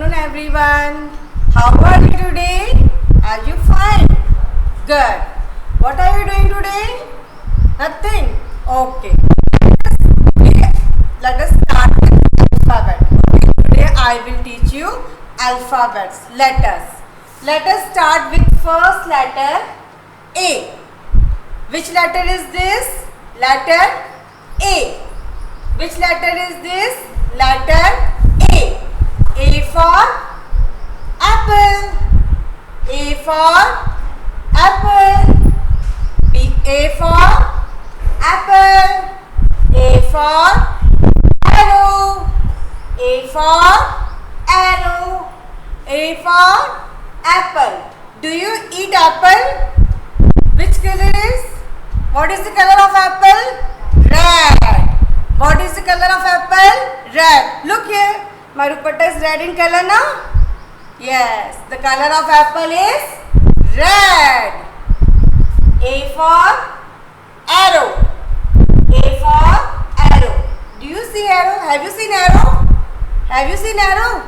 afternoon everyone. How are you today? Are you fine? Good. What are you doing today? Nothing? Okay. Let us start with alphabet. Today I will teach you alphabets, letters. Let us start with first letter A. Which letter is this? Letter A. Which letter is this? Letter A. A for apple. A for apple. A for apple. A for arrow. A for arrow. A for apple. Do you eat apple? Which color is? What is the color of apple? Red. What is the color of apple? Red. Look here. My dupatta is red in color now? Yes. The color of apple is red. A for arrow. A for arrow. Do you see arrow? Have you seen arrow? Have you seen arrow?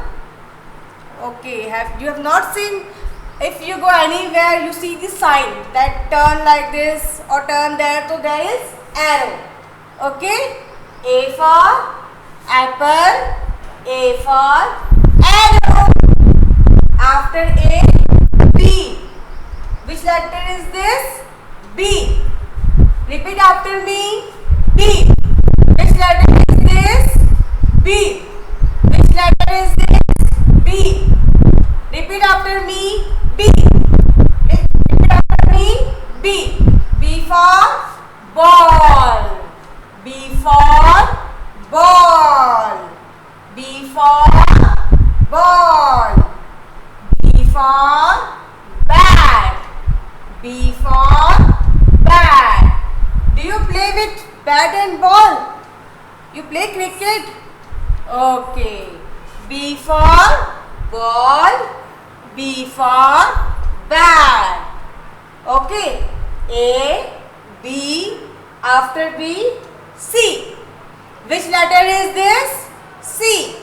Okay. You have not seen? If you go anywhere, you see the sign that turn like this or turn there. So there is arrow. Okay. A for apple. A for arrow. After A, B. Which letter is this? B. Repeat after me. B. Which letter is this? B. Which letter is this? B. Repeat after me. B. Repeat after me. B. B for ball. B for ball. B for ball. B for bat. B for bat. Do you play with bat and ball? You play cricket? Okay. B for ball. B for bat. Okay. A, B, after B, C. Which letter is this? C.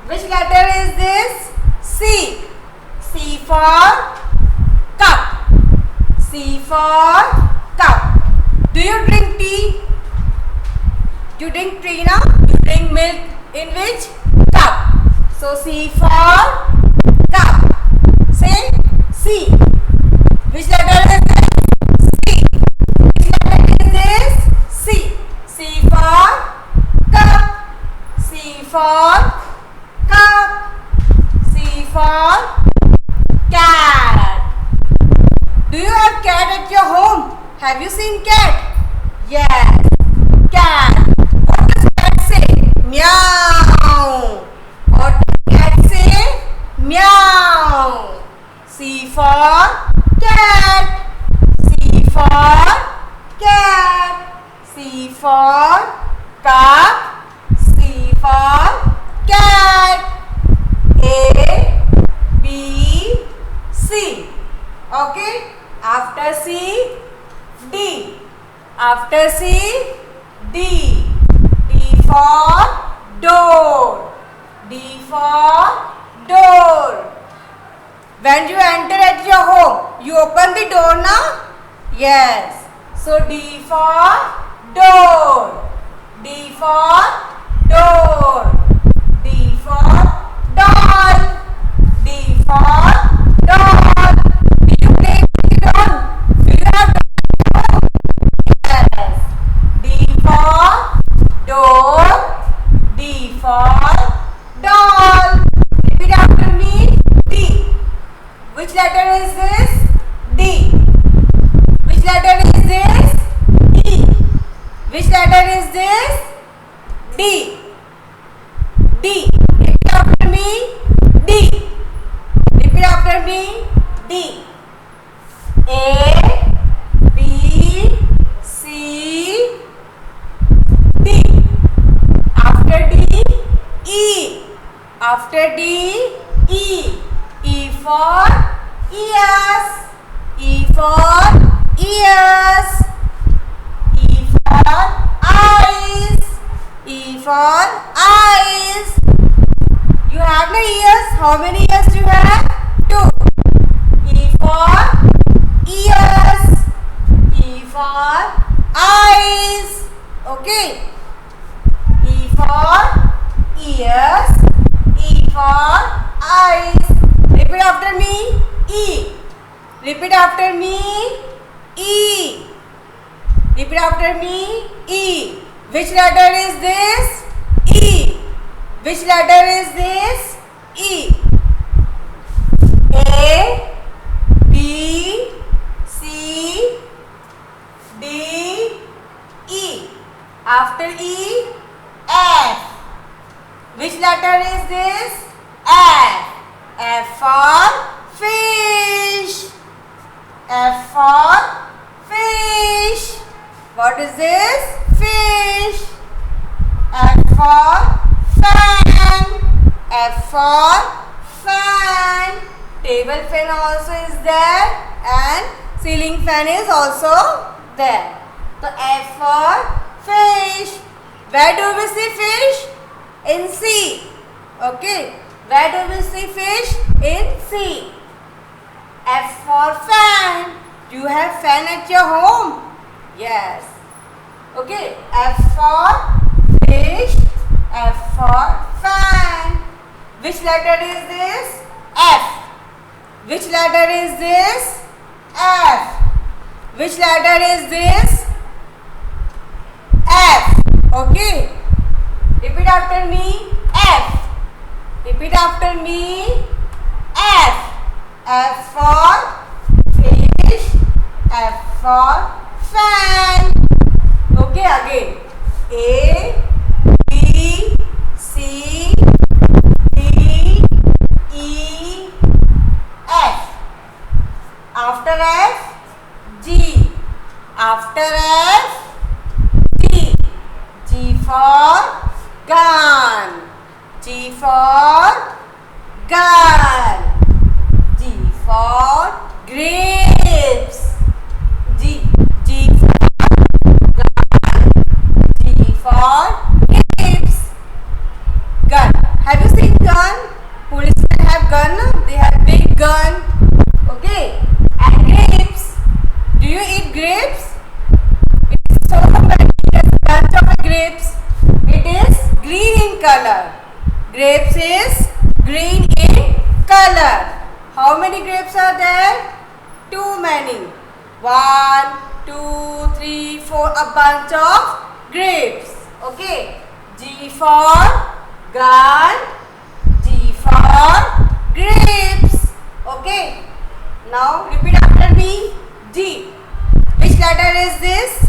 Which letter is this? C. C for cup. C for cup. Do you drink tea? You drink tea now? You drink milk in which? Cup. So C for cup. Say C. Which letter is this? C. Which letter is this? C. C for cup. C for cup. C for cat. Do you have cat at your home? Have you seen cat? Yes. Cat. What does cat say? Meow. What does cat say? Meow. C for cat. C for cat. C for cup. C for cat. A, B, C. Okay. After C, D. After C, D. D for door. D for door. When you enter at your home, you open the door now? Yes. So D for door. D for door. D for doll. D for doll. Do you play with the doll? Do you have doll? Yes. D for door. D for doll. Repeat after me. D. Which letter is this? D. Which letter is this? E. Which letter is this? D. D. Repeat after me. D. Repeat after me. D. A, B, C, D. After D, E. After D, E. E for ears. E for ears. E for eyes. E for eyes. You have no ears. How many ears do you have? 2. E for ears. E for eyes. Okay. E for ears. E for eyes. Repeat after me. E. Repeat after me. E. Repeat after me. E. Which letter is this? E. Which letter is this? E. A, B, C, D, E. After E, F. Which letter is this? F. F for fish. F for fish. What is this? Fish. F for fan. F for fan. Table fan also is there and ceiling fan is also there. So F for fish. Where do we see fish? In sea. Okay. Where do we see fish? In sea. F for fan. Do you have fan at your home? Yes. Okay. F for fish. F for fan. Which letter is this? F. Which letter is this? F. Which letter is this? F. Okay. Repeat after me. F. Repeat after me. F. F for fish. F for fan. Okay, again. A, B, C, D, E, F. After F, G. After F, G. G for gun. G for gun. G for grapes. G for gun. G for grapes. Gun. Have you seen gun? Policemen have gun. They have big gun. Okay. And grapes. Do you eat grapes? It is so many. Bunch of grapes. It is green in color. Grapes is green in color. How many grapes are there? Too many. 1, 2, 3, 4. A bunch of grapes. Okay. G for gun. G for grapes. Okay. Now repeat after me. G. Which letter is this?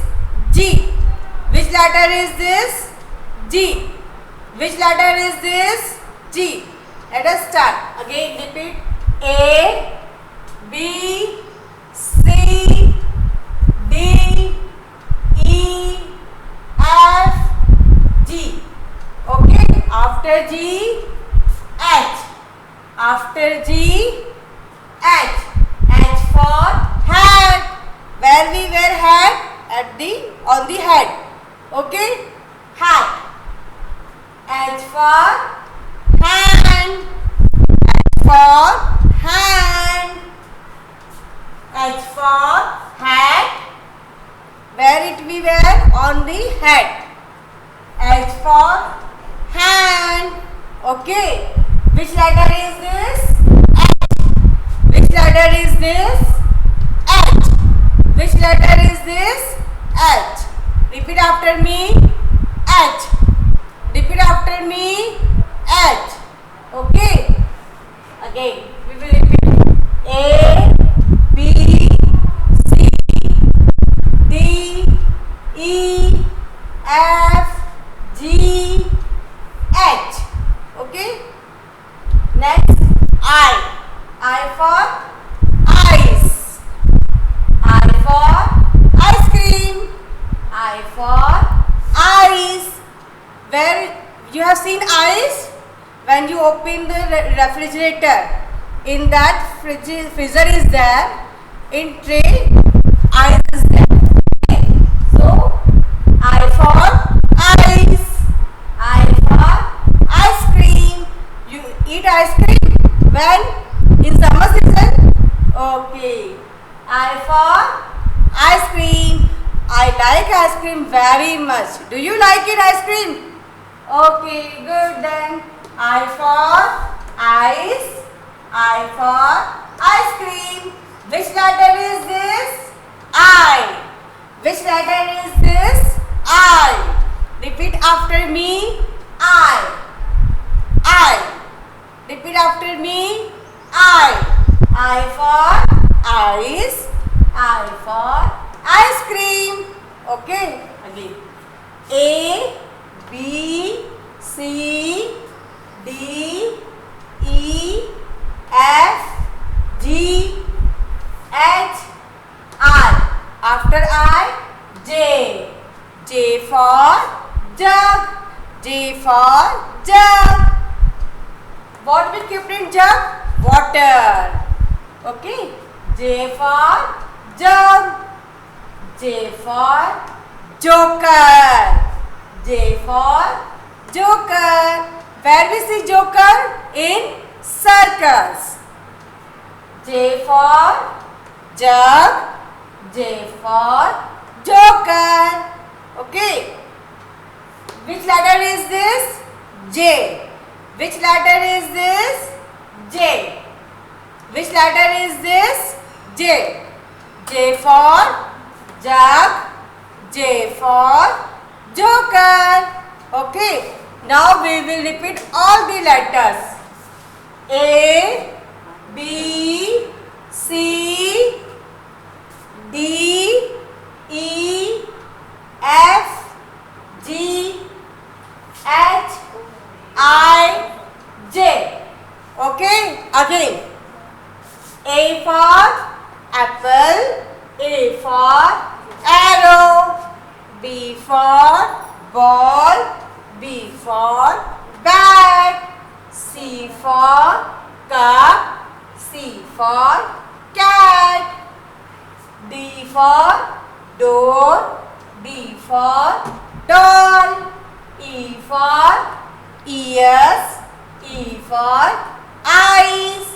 G. Which letter is this? G. Which letter is this? G. Let us start. Again repeat. A, B, C, D, E, F, G. Okay. After G, H. After G, H. H for hat. Where we wear hat? On the head. Okay. Hat. H for hand. H for hand. H for hat. Where it we wear? On the head. H for hand. Okay. Which letter is this? H. Which letter is this? H. Which letter is this? H. Repeat after me. H. Repeat after me. H. Okay. Again, we will repeat. A, B, C, D, E, F, G, H. Okay. Next, I. I for ice. I for ice cream. I for ice. Where you have seen ice? When you open the refrigerator, in that freezer is there, in tray ice is there. Okay. So I for ice. I for ice cream. ice cream? When? In summer season? Okay. I for ice cream. I like ice cream very much. Do you like it, ice cream? Okay, good then. I for ice. I for ice cream. Which letter is this? I. Which letter is this? I. Repeat after me. I. Repeat after me. I for ice. I for ice cream. Okay. Again. A, B, C, D, E, F, G, H, I. After I, J. J for jug. J for jug. What we kept in jug? Water. Okay. J for jug. J for joker. J for joker. Where we see joker? In circus. J for jug. J for joker. Okay. Which letter is this? J. Which letter is this? J. Which letter is this? J. J for jug. J for joker. Okay. Now we will repeat all the letters. A, B, C, D, E, F, G, H, I, J. Okay. Again. A for apple. A for arrow. B for ball. B for bat. C for cup. C for cat. D for door. D for doll. E for ears. E for eyes.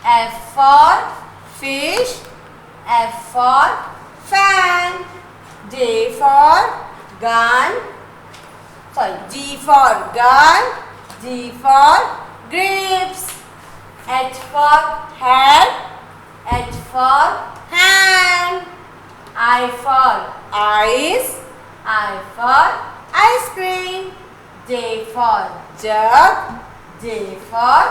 F for fish. F for fan. J for gun. Sorry, G for gun. G for grapes. H for head. H for hand. I for eyes. I for ice cream. J for jug. J for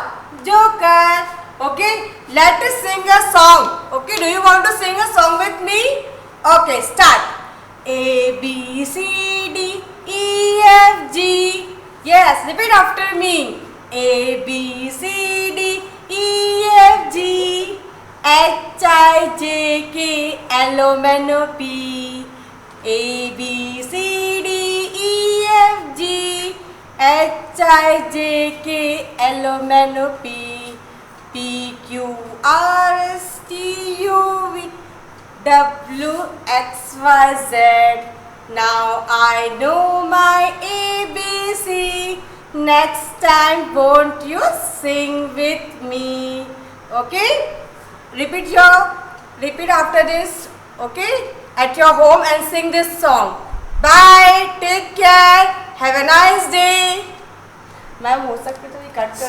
joker. Okay, let us sing a song. Okay, do you want to sing a song with me? Okay, start. A, B, C, D, E, F, G. Yes, repeat after me. A, B, C, D, E, F, G. H, I, J, K, L, M, N, O, P. A, B, C, D, E, F, G. H, I, J, K, L, M, N, O, P. P, Q, R, S, T, U, V, W, X, Y, Z. Now I know my ABC. Next time won't you sing with me? Okay? Repeat after this. Okay? At your home and sing this song. Bye. Take care. Have a nice day. Ma'am हो सकते तो ये cut कर